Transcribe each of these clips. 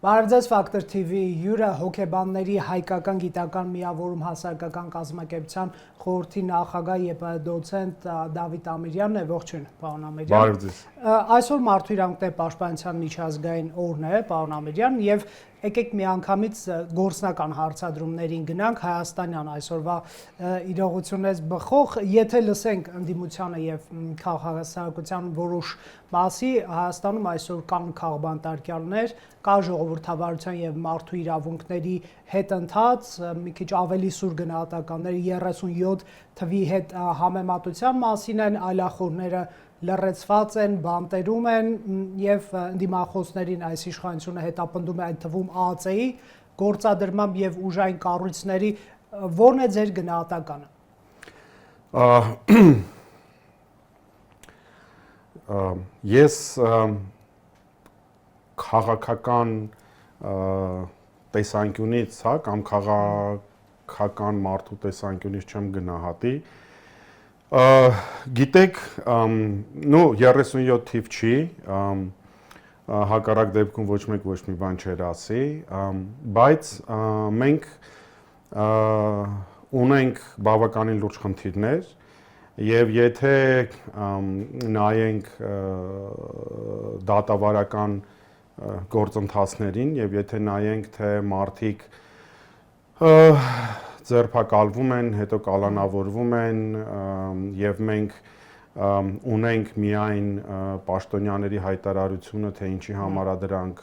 Բարևձեզ Ֆակտոր TV հյուրը հոգեբանների հայկական գիտական միավորում հասարակական կազմակերպության խորհրդի նախագահ եւ դոցենտ Դավիթ Ամիրյանն է, ողջույն, պարոն Ամիրյան։ Բարևձեզ։ Այսօր Մարդու իրավունքների պաշտպանության միջազգային օրն է, պարոն Ամիրյան, եւ եկեք միանգամից գործնական հարցադրումներին գնանք Հայաստանյան այսօրվա իրողություններից բխող, եթե լսենք ընդդիմությանը եւ քաղաքացիական որոշ մասի, Հայաստանում այսօր կան քաղբանտարկյալներ, կա ժողովրդավարության եւ մարդու իրավունքների հետընթաց, մի քիչ ավելի սուր գնահատականների 37 թվի հետ համեմատության մասին են, այլախոհները լրացված են, բանտերում են եւ ընդդիմախոսներին այս իշխանությունը հետապնդում է այդ թվում ԱԱԾ-ի գործադրմամբ եւ ուժային կառույցների, ո՞րն է ձեր գնահատականը։ Ես քաղաքական տեսանկյունից, հա, կամ քաղաքական մարդու տեսանկյունից չեմ գնահատի։ Գիտեք, 37 թիվ չի, հակառակ դեպքում ոչ մի բան չեր ասի, բայց մենք ունենք բավականին լուրջ խնդիրներ եւ եթե նայենք դատավարական գործընթացներին եւ եթե նայենք թե մարդիկ ձերբակալվում են, հետո կալանավորվում են եւ մենք ունենք միայն պաշտոնյաների հայտարարությունը, թե ինչի համար է դրանք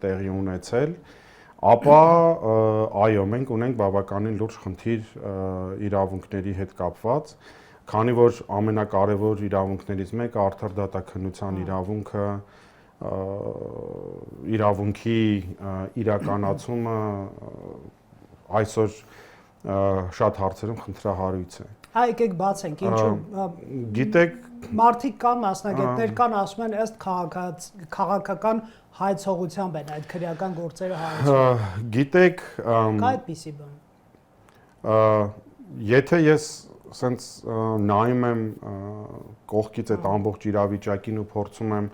տեղի ունեցել, ապա այո, մենք ունենք բավականին լուրջ խնդիր իրավունքների հետ կապված, քանի որ ամենակարևոր իրավունքներից մեկը արդար դատաքննության իրավունքը, իրավունքի իրականացումը այսօր շատ հարցերում խնդրահարույց է։ Հա, եկեք բացենք, ինչու։ Գիտեք, մարդիկ կան, մասնագետներ կան, ասում են ըստ քաղաքական հայցողությամբ են այդ քրեական գործերը հայցում։ Գիտեք, կա այդպիսի բան։ Եթե ես սենց նայում եմ կողքից այդ ամբողջ իրավիճակին ու փորձում եմ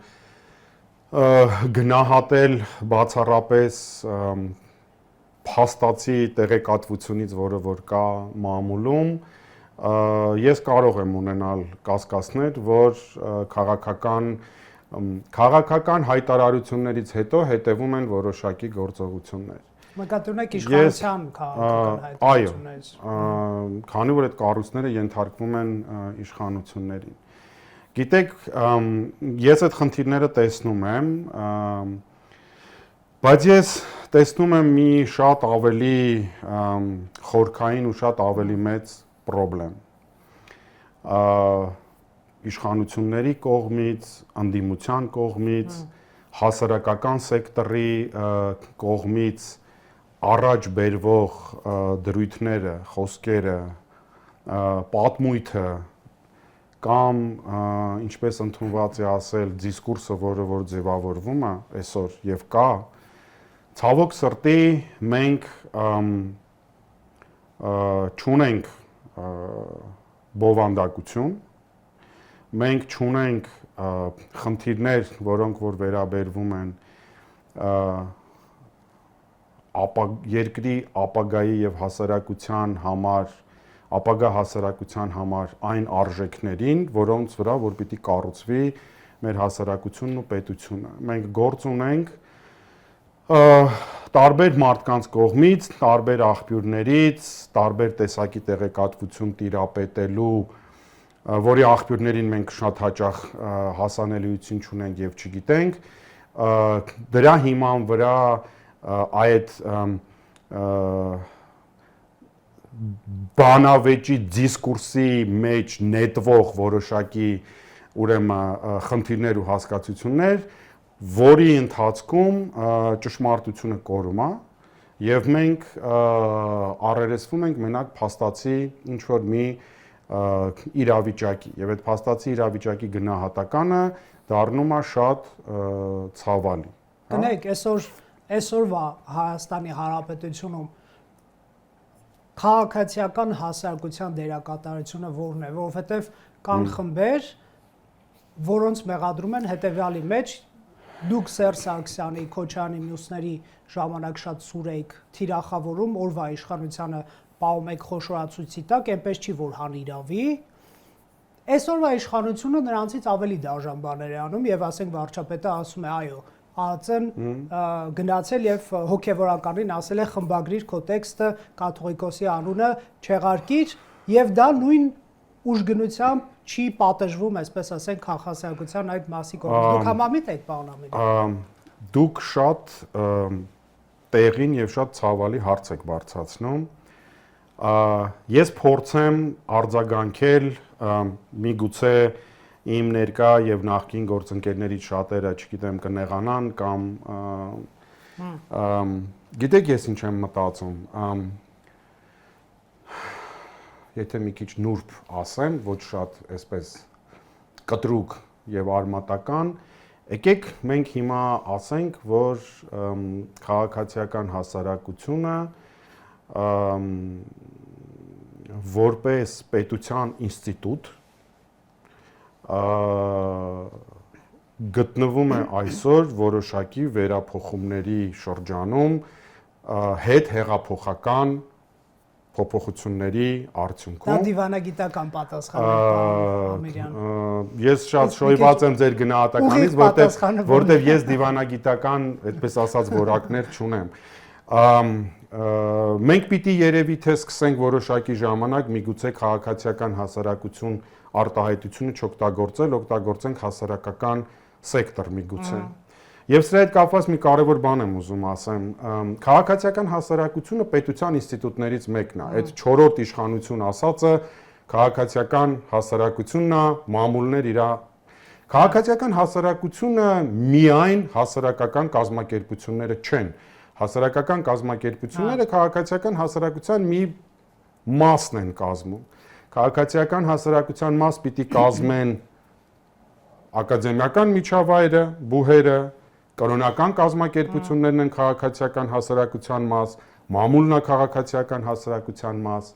գնահատել բացառապես փաստացի տեղեկատվությունից, որը որ կա մամուլում, ես կարող եմ ունենալ կասկածներ, որ քաղաքական հայտարարություններից հետո հետևում են որոշակի գործողություններ։ Նկատի ունեք իշխանության քաղաքական հայտարարություններից։ Այո, քանի որ այդ կառույցները ենթարկվում են իշխանություններին։ Գիտեք, ես այդ խնդիրները տեսնում եմ, բայց ես տեսնում եմ մի շատ ավելի խորքային ու շատ ավելի մեծ պրոբլեմ։ Իշխանությունների կողմից, ընդդիմության կողմից, հասարակական սեկտորի կողմից առաջ բերվող դրույթները, խոսքերը, պատմույթը կամ ինչպես ընդունված է ասել դիսկուրսը, որը որ ձևավորվում է այսօր եւ կա, ցավոք սրտի մենք չունենք բովանդակություն, մենք չունենք խնդիրներ, որոնք որ վերաբերվում են երկրի ապագայի եւ հասարակության համար ապագա հասարակության համար այն արժեքներին, որոնց վրա որ պիտի կառուցվի մեր հասարակությունն ու պետությունը։ Մենք գործ ունենք տարբեր մարդկանց կողմից, տարբեր աղբյուրներից, տարբեր տեսակի տեղեկատվություն տիրապետելու, որի աղբյուրներին մենք շատ հաճախ հասանելիություն չունենք եւ չգիտենք, դրա հիման վրա այդ բանավեճի դիսկուրսի մեջ նետվող որոշակի ուրեմն խնդիրներ ու հասկացություններ, որի ընթացքում ճշմարտությունը կորում է եւ մենք առերեսվում ենք մենակ փաստացի ինչ որ մի իրավիճակի եւ այդ փաստացի իրավիճակի գնահատականը դառնում է շատ ցավալի։ Գնայք, այսօրվա Հայաստանի Հանրապետությունում քաղաքացիական հասարակության դերակատարությունը որն է, որովհետև կան խմբեր, որոնց մեղադրում են հետևյալի մեջ Դուք Սերժ Սարգսյանի, Քոչարյանի մյուսների ժամանակ շատ սուր եք թիրախավորում, օրվա իշխանությանը պահում եք խոշորացույցի տակ, այնպես չի որ հանիրավի։ Այսօրվա իշխանությունը նրանցից ավելի դաժան բաներ է անում եւ ասենք վարչապետը ասում է այո, ԱԱԾ-ն գնացել եւ հոգեվորականին ասել է խմբագրիր քո տեքստը կաթողիկոսի անունը չեղարկիր եւ դա նույն ուժգնությամբ չի պատժվում, այսպես ասենք, քաղաքասիական այդ մասի կողմից։ Դուք համամիտ եք, պարոն Ամիրյան։ Դուք շատ տեղին եւ շատ ցավալի հարց եք բարձրացնում։ Ես փորձեմ արձագանքել միգուցե իմ ներկա եւ նախկին գործընկերներից շատերը, չգիտեմ, կնեղանան կամ գիտեք ես ինչ եմ մտածում, եթե մի քիչ նուրբ ասեմ, ոչ շատ այսպես կտրուկ եւ արմատական, եկեք մենք հիմա ասենք, որ քաղաքացիական հասարակությունը որպես պետության ինստիտուտ գտնվում է այսօր որոշակի վերափոխումների շրջանում հետ հեղափոխական փոփոխությունների արդյունքում։ Դա դիվանագիտական պատասխան է, պարոն Ամիրյան։ Ես շատ շոյված եմ ձեր գնահատականից, որտեղ ես դիվանագիտական, այդպես ասած, որակներ չունեմ։ Մենք պիտի երևի թե սկսենք որոշակի ժամանակ միգուցե քաղաքացիական հասարակություն արտահայտությունը չօգտագործենք հասարակական սեկտոր միգուցե։ Եվ սրա հետ կապված մի կարևոր բան եմ ուզում ասեմ, քաղաքացիական հասարակությունը պետության ինստիտուտներից մեկն է, այդ 4-րդ իշխանություն ասածը քաղաքացիական հասարակությունն է, մամուլներ իրա քաղաքացիական հասարակությունը միայն հասարակական կազմակերպությունները չեն, հասարակական կազմակերպությունները քաղաքացիական հասարակության մի մասն են կազմում, քաղաքացիական հասարակության մաս պիտի կազմեն ակադեմիական միջավայրը, բուհերը, կրոնական կազմակերպություններն են քաղաքացիական հասարակության մաս, մամուլն է քաղաքացիական հասարակության մաս,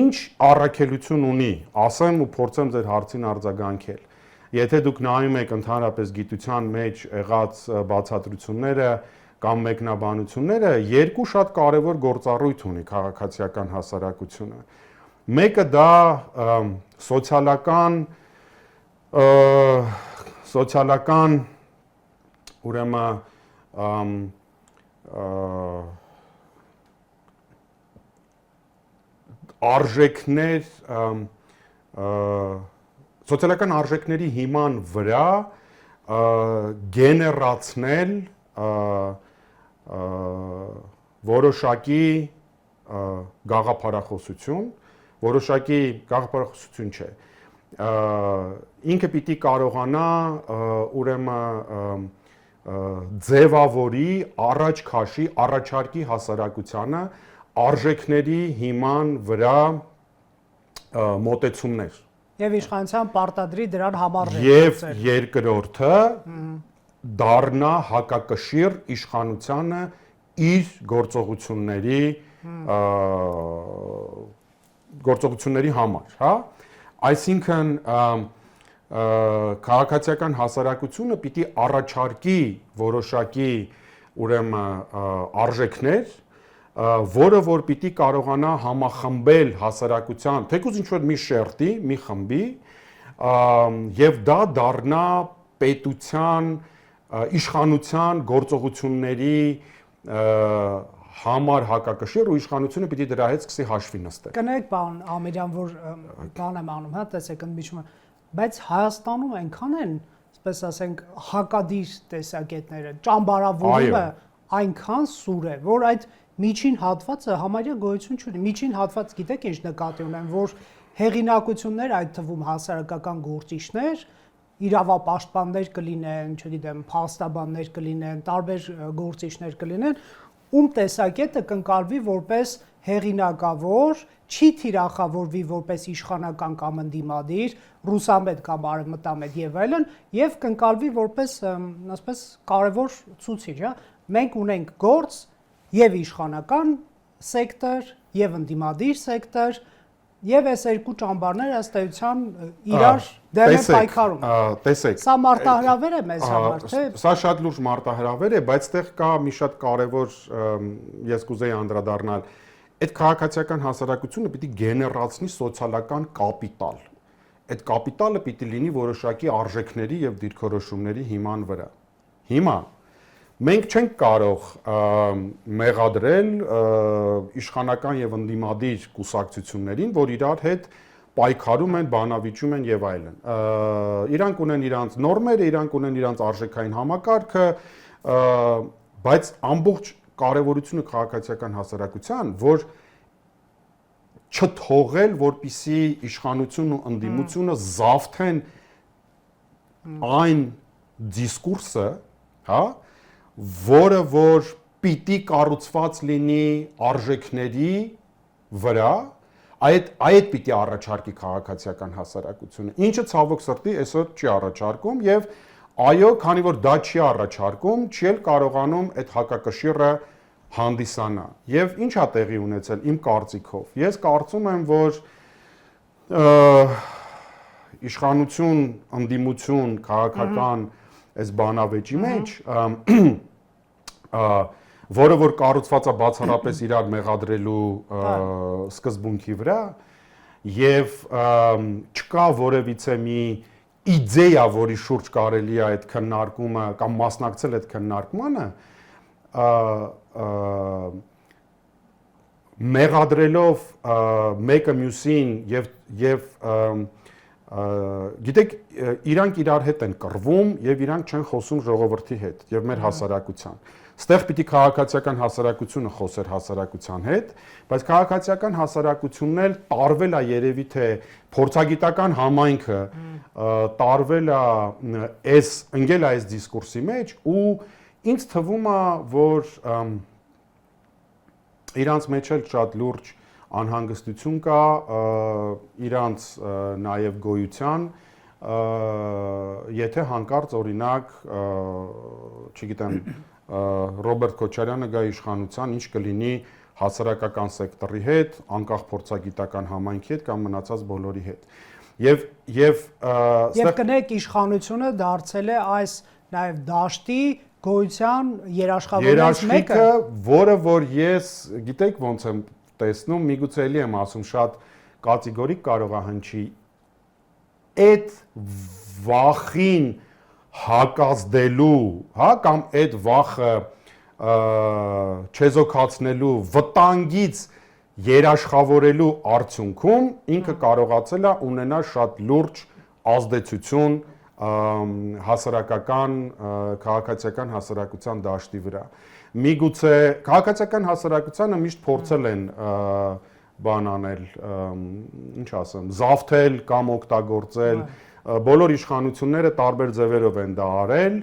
ինչ առաքելություն ունի, ասեմ ու փորձեմ ձեր հարցին արձագանքել։ Եթե դուք նայում եք ընդհանրապես գիտության մեջ եղած բացատրությունները կամ մեկնաբանությունները, երկու շատ կարևոր գործառույթ ունի քաղաքացիական հասարակությունը։ Մեկը դա սոցիալական ուրեմն արժեքներ սոցիալական արժեքների հիման վրա գեներացնել որոշակի գաղափարախոսություն, որոշակի գաղափարախոսություն չէ, ինքը պիտի կարողանա ուրեմն ձևավորի առաջ քաշի առաջարկի հասարակությանը արժեքների հիման վրա մոտեցումներ եւ իշխանության պարտադրի դրան համարժեք եւ երկրորդը դառնա հակակշիռ իշխանությանը իր գործողությունների համար, հա, այսինքն քաղաքացիական հասարակությունը պիտի առաջարկի որոշակի ուրեմն արժեքներ, որը որ պիտի կարողանա համախմբել հասարակության, թեկուզ ինչ-որ մի շերտի, մի խմբի, եւ դա դառնա պետության իշխանության գործողությունների համար հակակշիռ ու իշխանությունը պիտի դրա հետ սկսի հաշվի նստել։ Կներեք, պարոն Ամիրյան, որ բան եմ անում, հա, տեսեք, ընդմիջումը, բայց Հայաստանում այնքան են, ասես ասենք, հակադիր տեսակետները, ճամբարավորումը այնքան սուր է, որ այդ միջին հատվածը համարյա գոյություն չունի։ Միջին հատված, գիտեք ինչ նկատի ունեմ, որ հեղինակություններ, այդ թվում հասարակական գործիչներ, իրավապաշտպաններ կլինեն, չգիտեմ, փաստաբաններ կլինեն, տարբեր գործիչներ կլինեն, ում տեսակետը կընկալվի որպես հեղինակավոր, չի թիրախավորվի որպես իշխանական կամ ընդդիմադիր, ռուսամետ կամ արևմտամետ եւ այլն, եւ կընկալվի որպես, ասես, կարևոր ցուցիչ, հա։ Մենք ունենք գործ եւ իշխանական սեկտոր, եւ ընդդիմադիր սեկտոր, Եվ այս երկու ճամբարները ըստ էության իրար դեմ են պայքարում։ Տեսեք։ Սա մարտահրավեր է մեզ համար, թե։ Սա շատ լուրջ մարտահրավեր է, բայց այդտեղ կա մի շատ կարևոր ես կուզեի անդրադառնալ։ Այդ քաղաքացիական հասարակությունը պիտի գեներացնի սոցիալական կապիտալ։ Այդ կապիտալը պիտի լինի որոշակի արժեքների եւ դիրքորոշումների հիման վրա։ Հիմա մենք չենք կարող մեղադրել իշխանական եւ ընդդիմադիր կուսակցություններին, որ իրար հետ պայքարում են, բանավիճում են եւ այլն։ Իրանք ունեն իրանց նորմերը, իրանք ունեն իրանց արժեքային համակարգը, բայց ամբողջ կարևորությունը քաղաքացիական հասարակության, որ չթողել, որպիսի իշխանությունն ու ընդդիմությունը զավթեն այն դիսկուրսը, հա, որը որ պիտի կառուցված լինի արժեքների վրա, այդ պիտի առաջարկի քաղաքացիական հասարակությունը, ինչը ցավոք սրտի այսօր չի առաջարկում եւ այո, քանի որ դա չի առաջարկում, չի էլ կարողանում այդ հակակշիռը հանդիսանա։ Եվ ինչ է տեղի ունեցել իմ կարծիքով։ Ես կարծում եմ, որ իշխանություն, ընդդիմություն, քաղաքական այս բանավեճի մեջ որը որ կառուցված է բացառապես իրար մեղադրելու սկզբունքի վրա եւ չկա որևիցե մի իդեա, որի շուրջ կարելի է այդ քննարկումը կամ մասնակցել այդ քննարկմանը, մեղադրելով մեկը մյուսին եւ գիտեք, իրանք իրար հետ են կռվում եւ իրանք չեն խոսում ժողովրդի հետ եւ մեր հասարակության։ Ստեղ պիտի քաղաքացիական հասարակությունը խոսեր հասարակության հետ, բայց քաղաքացիական հասարակությունն էլ տարվել է երևի թե փորձագիտական համայնքը տարվել է ընկել է այս դիսկուրսի մեջ ու ինձ թվում է, որ իրանց մեջ էլ շատ լուրջ անհանգստություն կա իրանց նաև գոյության, եթե հանկարծ օրինակ, չգիտեմ, Ռոբերտ Քոչարյանը գա իշխանության, ինչ կլինի հասարակական սեկտորի հետ, անկախ փորձագիտական համայնքի հետ կամ մնացած բոլորի հետ։ Եվ կնեք իշխանությունը դարձել է այս նաև դաշտի գոյության երաշխավորներից մեկը, որը որ ես գիտեք ոնց եմ տեսնում, միգուցե էլի եմ ասում, շատ կատեգորիկ կարող է հնչի, այդ վախին հակազդելու, հա, կամ այդ վախը չեզոքացնելու, վտանգից երաշխավորելու արդյունքում ինքը կարողացել է ունենալ շատ լուրջ ազդեցություն հասարակական, քաղաքացիական հասարակության դաշտի վրա։ Միգուցե քաղաքացիական հասարակությանը միշտ փորձել են բան անել, ինչ ասեմ, զավթել կամ օգտագործել, բոլոր իշխանությունները տարբեր ձևերով են դա արել,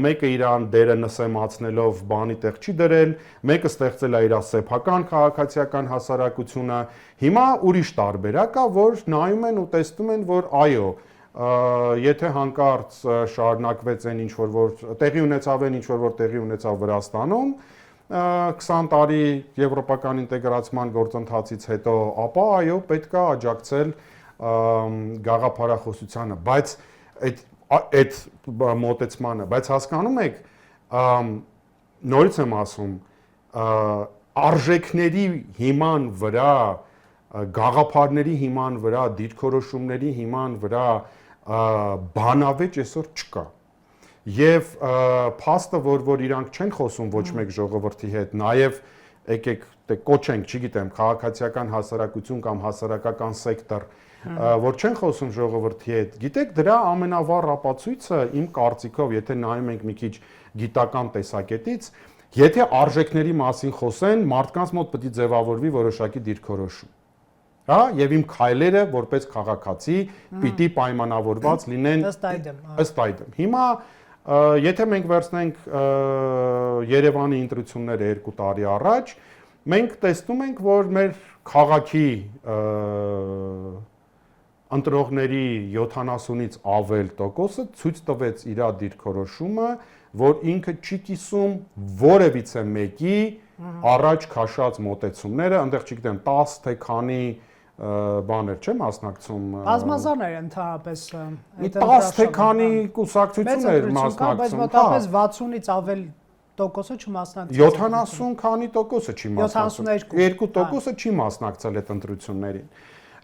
մեկը իրան դերը նսեմացնելով բանի տեղ չի դրել, մեկը ստեղծել է իր սեփական քաղաքացիական հասարակությունը, հիմա ուրիշ տարբերակ է, որ նայում են ու տեսնում են, որ այո, եթե հանկարծ շարունակվեց այն ինչ որ տեղի ունեցավ այն ինչ որ տեղի ունեցավ Վրաստանում 20 տարի եվրոպական ինտեգրացման գործընթացից հետո, ապա այո, պետք է աջակցել գաղափարախոսությանը, բայց այդ մոտեցմանը, բայց հասկանում եք, նորից եմ ասում, արժեքների հիման վրա, գաղափարների հիման վրա, դիրքորոշումների հիման վրա բանավեճ այսօր չկա։ Եվ փաստը, որ իրանք չեն խոսում ոչ մեկ ժողովրդի հետ, նաև եկեք կոչենք, չգիտեմ, քաղաքացիական հասարակություն կամ հասարակական սեկտոր, որ չեն խոսում ժողովրդի հետ, գիտեք, դրա ամենավառ ապացույցը իմ կարծիքով, եթե նայում ենք մի քիչ գիտական տեսակետից, եթե արժեքների մասին խոսեն, մարդկանց մոտ պետք է ձևավորվի որոշակի դիրքորոշում։ Հա, եւ իմ քայլերը որպես քաղաքացի պիտի պայմանավորված լինեն ըստ այդմ։ Հիմա եթե մենք վերցնենք Երևանի ընտրությունները 2 տարի առաջ, մենք տեսնում ենք, որ մեր քաղաքի ընտրողների 70-ից ավել տոկոսը ցույց տվեց իր դիրքորոշումը, որ ինքը չի կիսում որևիցե մեկի առաջ քաշած մոտեցումները, այնտեղ չգիտեմ 10 թե քանի բաներ չէ մասնակցում բազմազաներ ընդհանրապես 10 թե քանի կուսակցություններ մասնակցում բայց մոտավորապես 60-ից ավել տոկոսը չմասնակցել 70 քանի տոկոսը չի մասնակցել 2% չի մասնակցել այդ ընտրություններին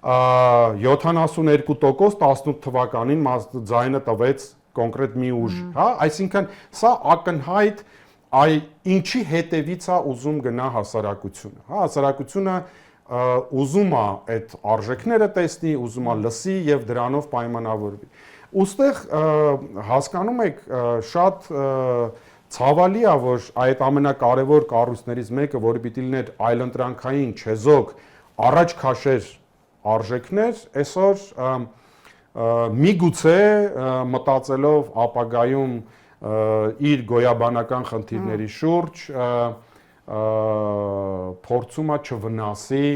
72% 18 թվականին ձայնը տվեց կոնկրետ մի ուժ հա այսինքն սա ակնհայտ այ ինչի հետևից է ուզում գնա հասարակությունը հա հասարակությունը ուզում է այդ արժեքները տեսնի, ուզում է լսի եւ դրանով պայմանավորվի։ Ոստեղ հասկանում եք շատ ցավալի է, որ այդ ամենակարևոր կառույցներից մեկը, որը պիտի լիներ այլընտրանքային չեզոք առաջ քաշեր արժեքներ, այսօր միգուցե մտածելով ապագայում իր գոյաբանական խնդիրների շուրջ փորձում է չվնասի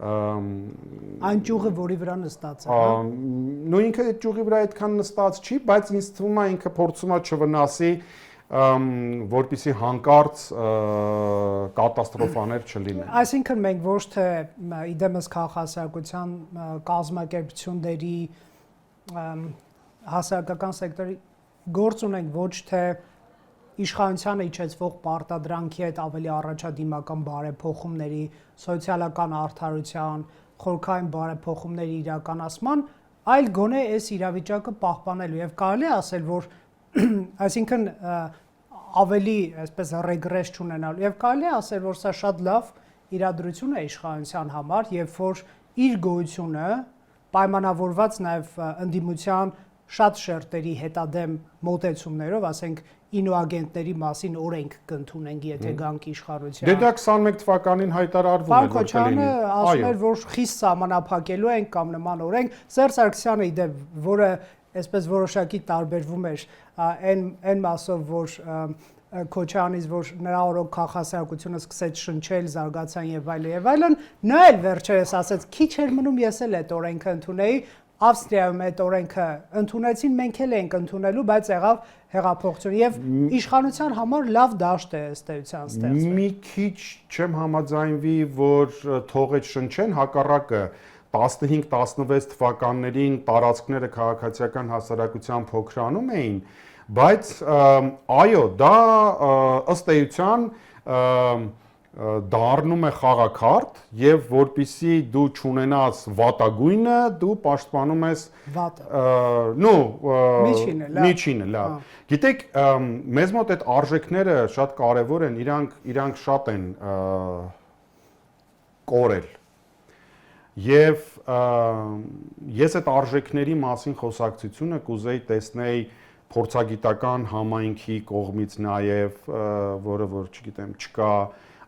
այն ճյուղը, որի վրա նստած է, նույն ինքը այդ ճյուղի վրա այդքան նստած չի, բայց ինձ թվում է ինքը փորձում է չվնասի, որպեսզի հանկարծ կատաստրոֆաներ չլինեն։ Այսինքն մենք ոչ թե իդեմս քաղաքասարակության կազմակերպությունների հասարակական սեկտորի գործ ունենք ոչ թե իշխանությանը իջեցվող պարտադրանքի հետ ավելի առաջադիմական բարեփոխումների, սոցիալական արդարության, խորքային բարեփոխումների իրականացման, այլ գոնե այս իրավիճակը պահպանելու եւ կարելի է ասել, որ այսինքն ավելի այսպես ռեգրես չունենալու եւ կարելի է ասել, որ սա շատ լավ իրադրություն է իշխանության համար, երբ որ իր գոյությունը պայմանավորված նաեւ ընդդիմության շատ շերտերի հետադեմ մոտեցումներով, ասենք ինոագենտների մասին օրենք կընդունենք, եթե գանք իշխանության։ Դե դա 21 թվականին հայտարարվում էր, որ կլինի։ Ասում էր, որ խիստ սահմանափակելու ենք կամ նման օրենք։ Սերժ Սարգսյանը իդեպ, որը այսպես որոշակի տարբերվում էր այն մասով, որ Քոչյանից, որ նրա օրոք քաղաքասարակությունը սկսեց շնչել, զարգացան եւ այլն, նա էլ վերջերս ասաց, քիչ էր մնում ես էլ այդ օրենքը ընդունեի, Ավստրիայում այդ օրենքը ընդունեցին, մենք էլ ենք ընդունելու, բայց եղավ հեղափոխություն եւ իշխանության համար լավ դաշտ է ըստ էության ստեղծվել։ Մի քիչ չեմ համաձայնվի, որ թողեց շնչեն, հակառակը 15-16 թվականներին տարածքները քաղաքացիական հասարակության փոքրանում էին, բայց այո, դա ըստ էության դառնում է խաղաքարտ եւ որpիսի դու ճունենաս վատագույնը դու պաշտպանում ես վատը միջինը լավ գիտեք մեզ մոտ այդ արժեքները շատ կարեւոր են իրանք շատ են կորել եւ ես այդ արժեքների մասին խոսակցությունը կուզեի տեսնել փորձագիտական համայնքի կողմից նաեւ որը որ չգիտեմ չկա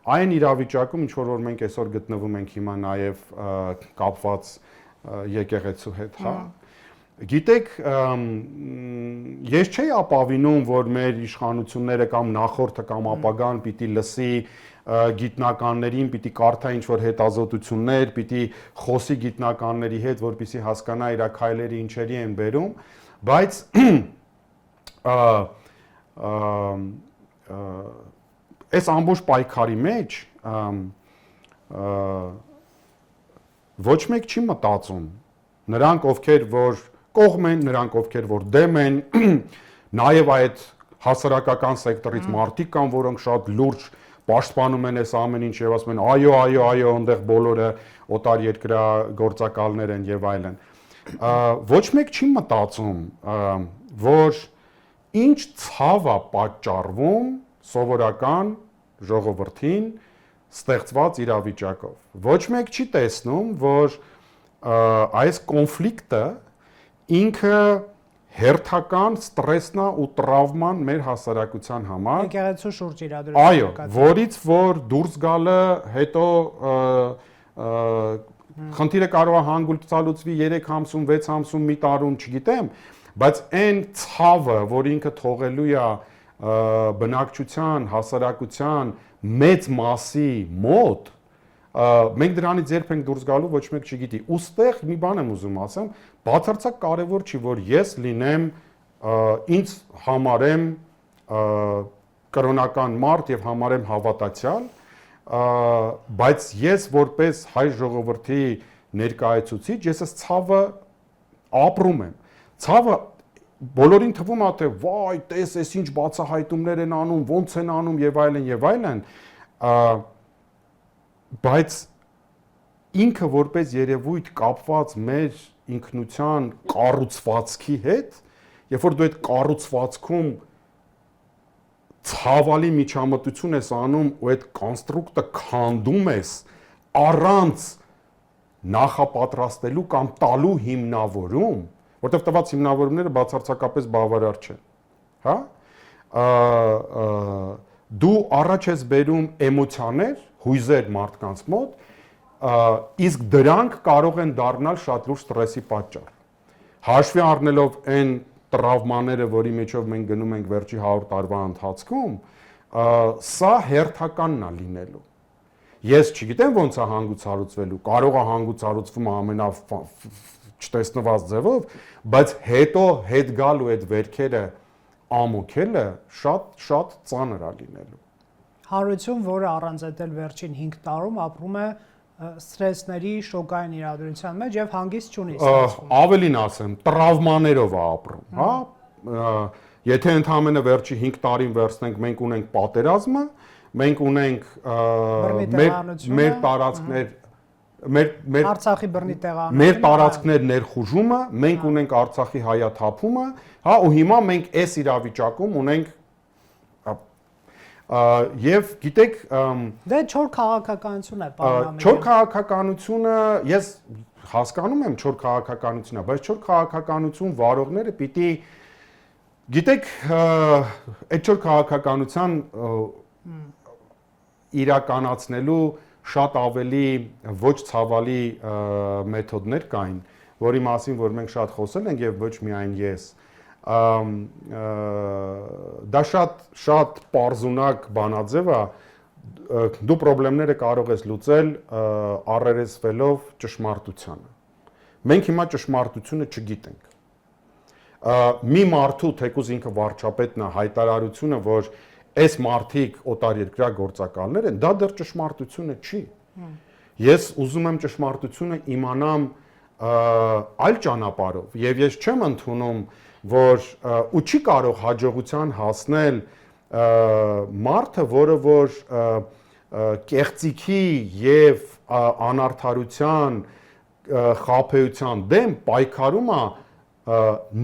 Այն իրավիճակում, ինչ որ մենք այսօր գտնվում ենք հիմա նաև կապված եկեղեցու հետ, հա։ Գիտեք, ես չէի ապավինում, որ մեր իշխանությունները կամ նախորդը կամ ապագան պիտի լսի գիտնականներին, պիտի կարդա ինչ-որ հետազոտություններ, պիտի խոսի գիտնականների հետ, որպեսզի հասկանա իր քայլերը ինչերի են բերում, բայց Այս ամբողջ պայքարի մեջ ոչ մեկ չի մտածում նրանք ովքեր որ կողմ են, նրանք ովքեր որ դեմ են, նաև այդ հասարակական սեկտորից մարդիկ կան, որոնք շատ լուրջ պաշտպանում են այս ամեն ինչ եւ ասում են այո, այնտեղ բոլորը օտար երկրա գործակալներ են եւ այլն։ Ոչ մեկ չի մտածում, որ ինչ ցավ է պատճառվում սովորական ժողովրդին ստեղծված իրավիճակով։ Ոչ մեկ չի տեսնում, որ այս կոնֆլիկտը ինքը հերթական ստրեսնա ու տրավման մեր հասարակության համար։ Եկեղեցու շուրջ իրադրություն։ Այո, որից որ դուրս գալը հետո խնդիրը կարող է հանգուցալուծվի 3 ամսում, 6 ամսում, մի տարում, չգիտեմ, բայց այն ցավը, որ ինքը թողելու է բնակչության, հասարակության մեծ մասի մոտ մենք դրանից երբ ենք դուրս գալու ոչ մեկ չգիտի։ Ոստեղ մի բան եմ ուզում ասեմ, բացարձակ կարևոր չի, որ ես լինեմ ինձ համարեմ կրոնական մարդ եւ համարեմ հավատացյալ, բայց ես որպես հայ ժողովրդի ներկայացուցիչ, ես այս ցավը ապրում եմ։ Ցավը բոլորին թվում է թե վայ, տես, այս ինչ բացահայտումներ են անում, ոնց են անում եւ այլն, բայց ինքը որպես երևույթ կապված մեր ինքնության կառուցվածքի հետ, երբ որ դու այդ կառուցվածքում ցավալի միջամտություն ես անում ու այդ կոնստրուկտը քանդում ես առանց նախապատրաստելու կամ տալու հիմնավորում, որտեղ տված հիմնավորումները բացարձակապես բավարար չեն, հա? Դու առաջ ես բերում էմոցիաներ, հույզեր մարդկանց մոտ, իսկ դրանք կարող են դառնալ շատ լուրջ ստրեսի պատճառ։ Հաշվի առնելով այն տրավմաները, որի միջով մենք գնում ենք վերջի 100 տարվա ընթացքում, սա հերթականն է լինելու։ Ես չգիտեմ ոնց է հանգուցալուծվելու, կարող է հանգուցալուծվում չտեսնված ձևով, բայց հետո հետ գալու այդ վերքերը ամոքելը շատ ծանր է լինելու։ Հարություն, որը առանց այդել վերջին 5 տարում ապրում է ստրեսների շոկային իրադրության մեջ եւ հանգիստ չունի ստացվում։ Ավելին ասեմ, տրավմաներով է ապրում, հա։ Եթե ընդհանրապես վերջի 5 տարին վերցնենք, մենք ունենք պատերազմը, մենք ունենք մեր տարածքներ մեր Արցախի բռնի տեղանությունը, մեր տարածքներ ներխուժումը, մենք ունենք Արցախի հայաթափումը, հա, ու հիմա մենք այս իրավիճակում ունենք եւ գիտեք դե չոր քաղաքականություն է պարոն Չոր քաղաքականությունը ես հասկանում եմ չոր քաղաքականությունը, բայց չոր քաղաքականություն վարողները պիտի գիտեք այդ չոր քաղաքականության իրականացնելու շատ ավելի ոչ ցավալի մեթոդներ կային, որի մասին որ մենք շատ խոսել ենք եւ ոչ միայն ես դա շատ պարզունակ բանաձև է, դու խնդիրները կարող ես լուծել առերեսվելով ճշմարտությանը։ Մենք հիմա ճշմարտությունը չգիտենք։ Մի մարդու թեկուզ ինքը վարչապետն է հայտարարությունը, որ այս մարդիկ օտարերկրյա գործակալներ են, դա դեռ ճշմարտությունը չի։ Ես ուզում եմ ճշմարտությունը իմանամ այլ ճանապարհով եւ ես չեմ ընդունում որ ու չի կարող հաջողության հասնել մարդը, որը որ կեղծիքի եւ անարդարության խաբեության դեմ պայքարում է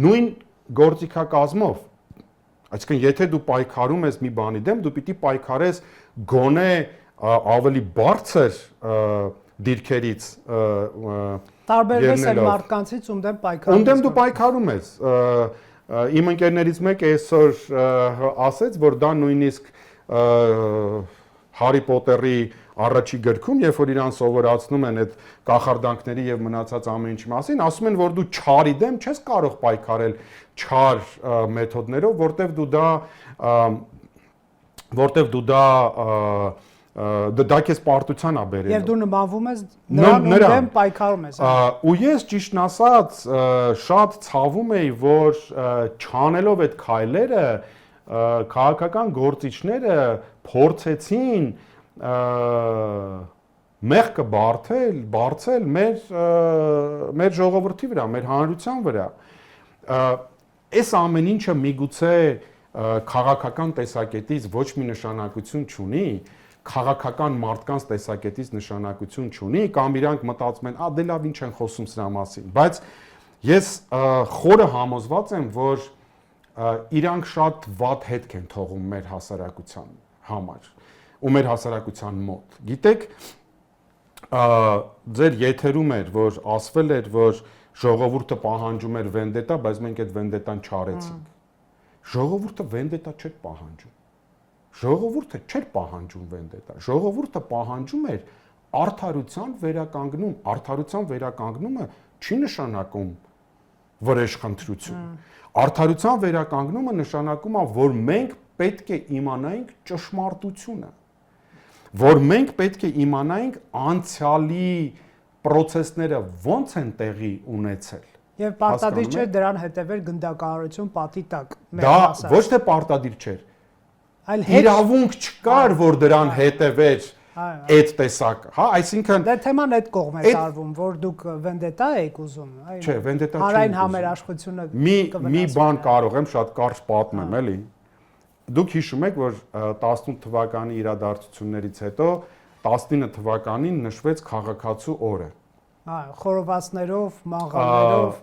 նույն գործիքակազմով։ Այսինքն եթե դու պայքարում ես մի բանի դեմ, դու պիտի պայքարես գոնե ավելի բարձր դիրքերից տարբերվես այն մարդկանցից, ում դեմ պայքարում ես։ Ում դեմ դու պայքարում ես։ Իմ ընկերներից մեկը այսօր ասեց, որ դա նույնիսկ Հարի Պոտերի առաջի գրքում, երբ որ իրան սովորացնում են այդ կախարդանքների եւ մնացած ամեն ինչի մասին, ասում են, որ դու չարի դեմ չես կարող պայքարել չար մեթոդներով, որտեվ դու դա քեզ պարտության է բերելու։ Եվ դու նմանվում ես նրան, ում դեմ պայքարում ես։ Ու ես ճիշտն ասած շատ ցավում էի, որ չանելով այդ քայլերը քաղաքական գործիչները փորձեցին մեղքը բարձել մեր ժողովրդի վրա, մեր հանրության վրա։ Այս ամեն ինչը միգուցե քաղաքական տեսակետից ոչ մի նշանակություն չունի, քաղաքական մարդկանց տեսակետից նշանակություն չունի, կամ իրանք մտածում են, դե լավ ինչ են խոսում սրա մասին, բայց ես խորը համոզված եմ, որ իրանք շատ վատ հետք են թողում մեր հասարակության համար ու մեր հասարակության մոտ։ Գիտեք, ձեր եթերում էր, որ ասվել էր, որ ժողովուրդը պահանջում էր վենդետա, բայց մենք այդ վենդետան չարեցինք։ Ժողովուրդը վենդետա չէր պահանջում։ Ժողովուրդը չէր պահանջում վենդետա։ Ժողովուրդը պահանջում էր արդարության վերականգնում։ Արդարության վերականգնումը չի նշանակում վրեժխնդրություն։ Արդարության վերականգնումը նշանակում է, որ մենք պետք է իմանայինք ճշմարտությունը, որ մենք պետք է իմանայինք անցյալի process-ները ոնց են տեղի ունեցել։ Եվ պարտադիր չէ դրան հետևել գնդակահարություն պատի տակ։ Դա ոչ թե պարտադիր չէր, այլ իրավունք չկար, որ դրան հետևեր այդ տեսակ, հա, այսինքն Դե թեման այդ կողմ է տարվում, որ դուք վենդետա եք ուզում, չէ, վենդետա չի։ հանրային համերաշխությունը մի բան կարող եմ շատ կարճ պատմեմ, էլի։ Դուք հիշում եք, որ 18 թվականի իրադարձություններից հետո 19 թվականին նշվեց քաղաքացու օրը։ Խորովածներով, մաղալներով,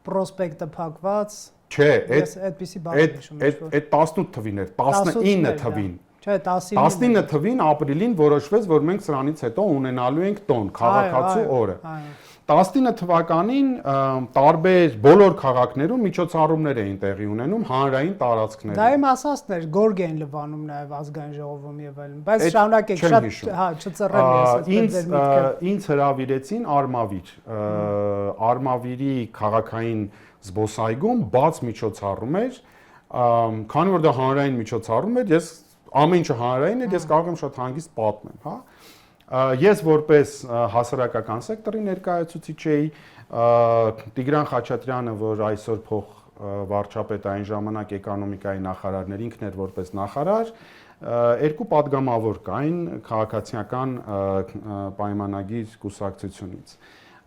պրոսպեկտը փակված։ Չէ, այդպիսի բան հիշում եմ։ Այդ 18 թվին էր, 19 թվին։ Չէ, 19 թվին ապրիլին որոշվեց, որ մենք սրանից հետո ունենալու ենք տոն, քաղաքացու օրը։ 19 թվականին տարբեր բոլոր քաղաքներում միջոցառումներ էին տեղի ունենում հանրային տարածքներում։ Դա իմ ասածն էր, գորգ էին լվանում նաև ազգային ժողովում եւ այլն, բայց շարունակեք շատ, չծռեմ ես այդ միտքը։ Ինձ հրավիրեցին Արմավիր։ Արմավիրի քաղաքային զբոսայգում բաց միջոցառում էր, քանի որ դա հանրային միջոցառում էր, ես ամեն ինչը հանրային էր, ես կարող եմ շատ հանգիստ պատմեմ, հա։ Ես որպես հասարակական սեկտորի ներկայացուցիչ էի, Տիգրան Խաչատրյանը, որ այսօր փոխվարչապետ այն ժամանակ էկոնոմիկայի նախարարներ, ինքն էր որպես նախարար, երկու падգամավոր կային քաղաքացիական պայմանագիր կուսակցությունից։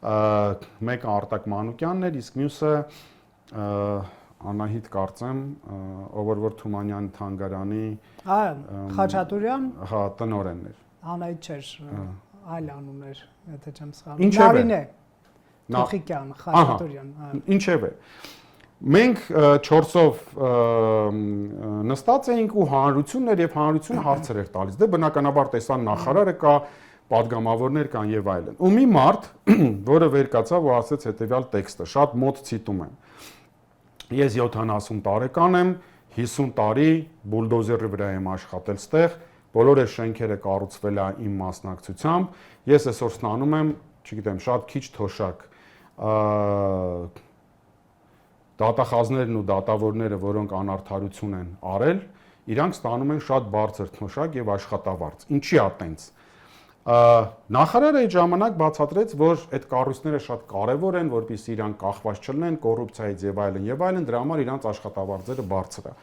Մեկը Արտակ Մանուկյանն էր, իսկ մյուսը Անահիտ կարծեմ, ով որ Թումանյանի թանգարանի Խաչատուրյան, հա, տնօրենն էր։ Անայդ չէր, այլ անուն էր, եթե չեմ սխալվում։ Նարինե Թուխիկյան, Խաչատուրյան։ Ինչևէ, մենք 4-ով նստած էինք ու հանրություններ եւ հանրությունը հարցեր էր տալիս։ Դե բնականաբար տեսան նախարարը կա, падգամավորներ կան եւ այլն։ Ու մի մարդ, որը վեր կացավ ու ասեց հետեւյալ տեքստը, շատ մոտ ցիտում եմ։ Ես 70 տարեկան եմ, 50 տարի բուլդոզերի վրա եմ աշխատել ստեղ, բոլոր այս շենքերը կառուցվել է իմ մասնակցությամբ, ես այսօր ստանում եմ, չգիտեմ, շատ քիչ թոշակ։ Դատախազներն ու դատավորները, որոնք անարդարություն են արել, իրանք ստանում են շատ բարձր թոշակ եւ աշխատավարձ։ Ինչի՞ է տենց։ Նախարարը այդ ժամանակ բացատրեց, որ այդ կառույցները շատ կարևոր են, որպեսզի իրանք կախված չլինեն կոռուպցիայից եւ այլն, դրա համար իրանք աշխատավարձերը բարձր է։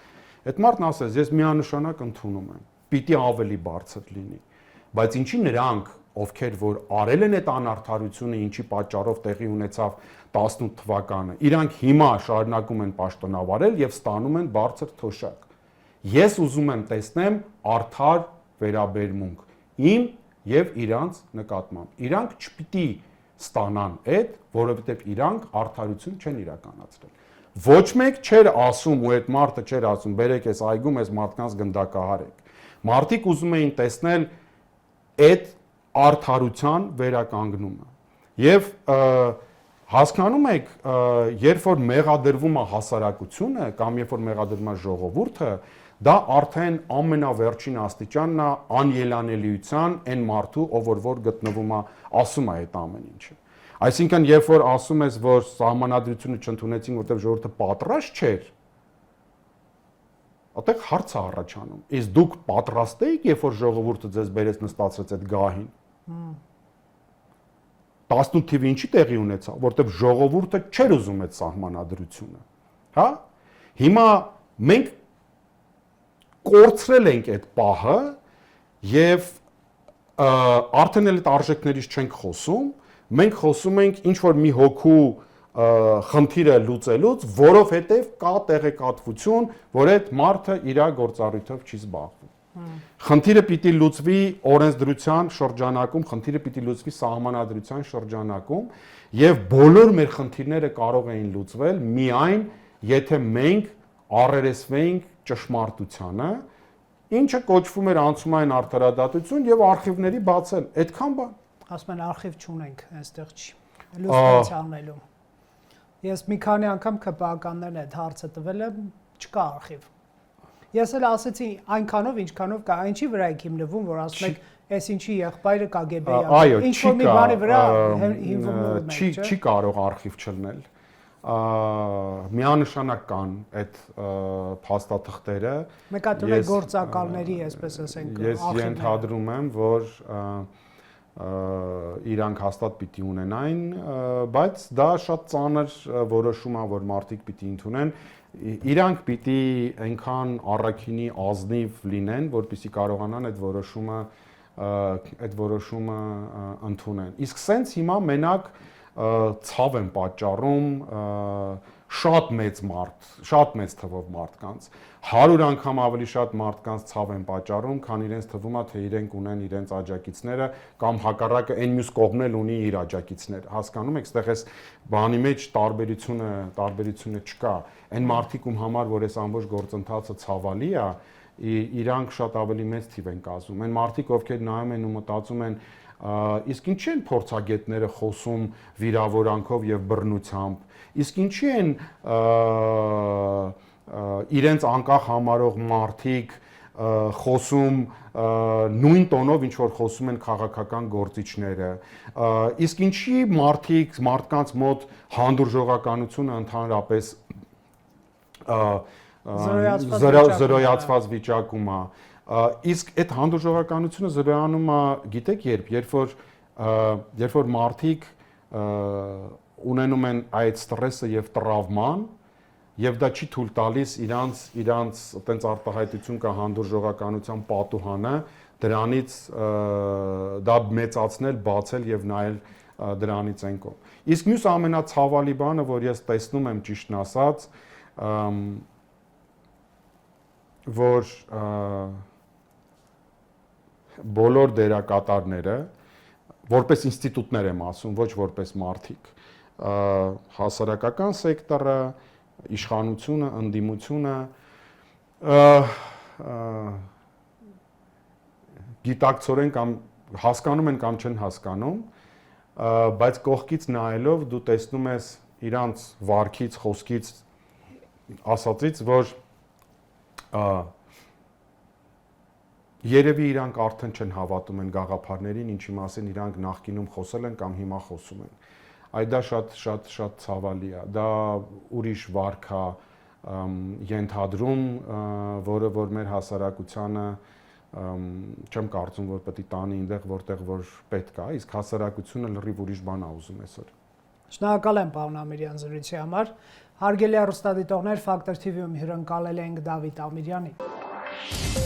Այդ մարդն ասեց, ես միանշանակ ընդունում եմ, պիտի ավելի բարձր լինի, բայց ինչի նրանք, ովքեր որ արել են այդ անարդարությունը, ինչի պատճառով տեղի ունեցավ 18 թվականը, իրանք հիմա շարունակում են պաշտոնավարել եւ ստանում են բարձր թոշակ։ Ես ուզում եմ տեսնեմ արդար վերաբերմունք իմ եւ իրանց նկատմամբ։ Իրանք չպիտի ստանան այդ, որովհետեւ իրանք արդարություն չեն իրականացրել։ Ոչ մեկ չէր ասում ու այդ մարդը չէր ասում, բերեք այս այգում այս մարդկանց գնդակահարեք։ Մարդիկ ուզում էին տեսնել այդ արդարության վերականգնումը։ Եվ հասկանում եք, երբ որ մեղադրվում է հասարակությունը կամ երբ որ մեղադրվում է ժողովուրդը, դա արդեն ամենավերջին աստիճանն է անելանելիության այն մարդու, ով որ գտնվում է, ասում է այդ ամեն ինչը։ Այսինքն, երբ որ ասում ես, որ սահմանադրությունը չընդունեցին, որտեղ ժողովուրդը պատրաստ չէր, այդտեղ հարց է առաջանում։ Իսկ դուք պատրաստ եք, երբ որ ժողովուրդը ձեզ բերեց նստացրեց այդ գահին։ 18 թիվը ինչի տեղի ունեցավ, որտեղ ժողովուրդը չէր ուզում այդ սահմանադրությունը, հա։ Հիմա մենք կորցրել ենք այդ պահը եւ արդեն էլ այդ արժեքներից չենք խոսում, մենք խոսում ենք ինչ որ մի հոգու խնդիրը լուծելուց, որովհետեւ կա տեղեկատվություն, որ այդ մարդը իր գործառույթով չի զբաղվում։ Խնդիրը պիտի լուծվի օրենսդրության շրջանակում, խնդիրը պիտի լուծվի սահմանադրության շրջանակում եւ բոլոր մեր խնդիրները կարող էին լուծվել միայն եթե մենք առերեսվեինք ճշմարտությանը, ինչը կոչվում էր անցումային արդարադատություն եւ արխիվների բացել, այդքան բան։ Ասում են արխիվ չունենք, այստեղ չի։ Լուստրացիա անելու։ Ես մի քանի անգամ ԿՊԱ-ականներն այդ հարցը տվել եմ, չկա արխիվ։ Ես էլ ասեցի այնքանով, ինչքանով կա, ինչի վրա եք հիմնվում, որ ասում եք, այս ինչի եղբայրը KGB-ի է։ Ինչ որ մի բանի վրա հիմնվում եք, չի կարող արխիվ չլինել։ Միանշանակ կան այդ փաստաթղթերը։ Նկատում եք գործակալների, այսպես ասենք, ես ենթադրում եմ, որ իրանք հաստատ պիտի ունենային, բայց դա շատ ծանր որոշում է, որ մարդիկ պիտի ընդունեն։ Իրանք պիտի այնքան առաքինի ազնիվ լինեն, որպեսզի կարողանան այդ որոշումը այդ որոշումը ընդունեն։ Իսկ սենց հիմա մենակ ցավ են պատճառում շատ մեծ թվով մարդկանց, 100 անգամ ավելի շատ մարդկանց ցավ են պատճառում, քան իրենց թվում է, թե իրենք ունեն իրենց աջակիցները կամ հակառակը այն մյուս կողմն էլ ունի իր աջակիցները։ Հասկանում եք, այստեղ էս բանի մեջ տարբերությունը չկա։ Այն մարդիկ, ում համար որ այս ամբողջ գործընթացը ցավալի է, իրանք շատ ավելի մեծ թիվ են կազմում։ Այն մարդիկ, ովքեր նայում են ու մտածում են, իսկ ինչի են փորձագետները խոսում վիրավորանքով եւ բռնությամբ, իսկ ինչի են իրենց անկախ համարող մարդիկ խոսում նույն տոնով, ինչ որ խոսում են քաղաքական գործիչները, իսկ ինչի մարդկանց մոտ հանդուրժողականությունը ընդհանրապես զրոյացված վիճակում է, իսկ այդ հանդուրժողականությունը զրոյանում է, գիտեք երբ որ մարդիկ ունենում են այդ ստրեսը եւ տրավման, եւ դա չի թույլ տալիս իրանց այտենց արտահայտություն կա հանդուրժողականության պատուհանը, դրանից դա մեծացնել, բացել եւ նայել դրանից այն կողմ։ Իսկ մյուս ամենացավալի բանը, որ ես տեսնում եմ ճիշտն ասած, որ բոլոր դերակատարները, որպես ինստիտուտներ եմ ասում, ոչ որպես մարդիկ, հասարակական սեկտորը, իշխանությունը, ընդդիմությունը գիտակցորեն կամ հասկանում են կամ չեն հասկանում, բայց կողքից նայելով դու տեսնում ես իրանց վարքից, խոսքից, ասածից, որ երևի իրանք արդեն չեն հավատում են գաղափարներին, ինչի մասին իրանք նախկինում խոսել են կամ հիմա խոսում են։ Այդ դա շատ ցավալի է։ Դա ուրիշ վարք է ենթադրում, որը որ մեր հասարակությանը չեմ կարծում, որ պետք է տանի այնտեղ, որտեղ որ պետք է, իսկ հասարակությունը լրիվ ուրիշ բան է ուզում այսօր։ Շնորհակալ եմ պարոն Ամիրյան զրույցի համար։ Հարգելի հեռուստադիտողներ, Factor TV-ում հյուրընկալել ենք Դավիթ Ամիրյանին։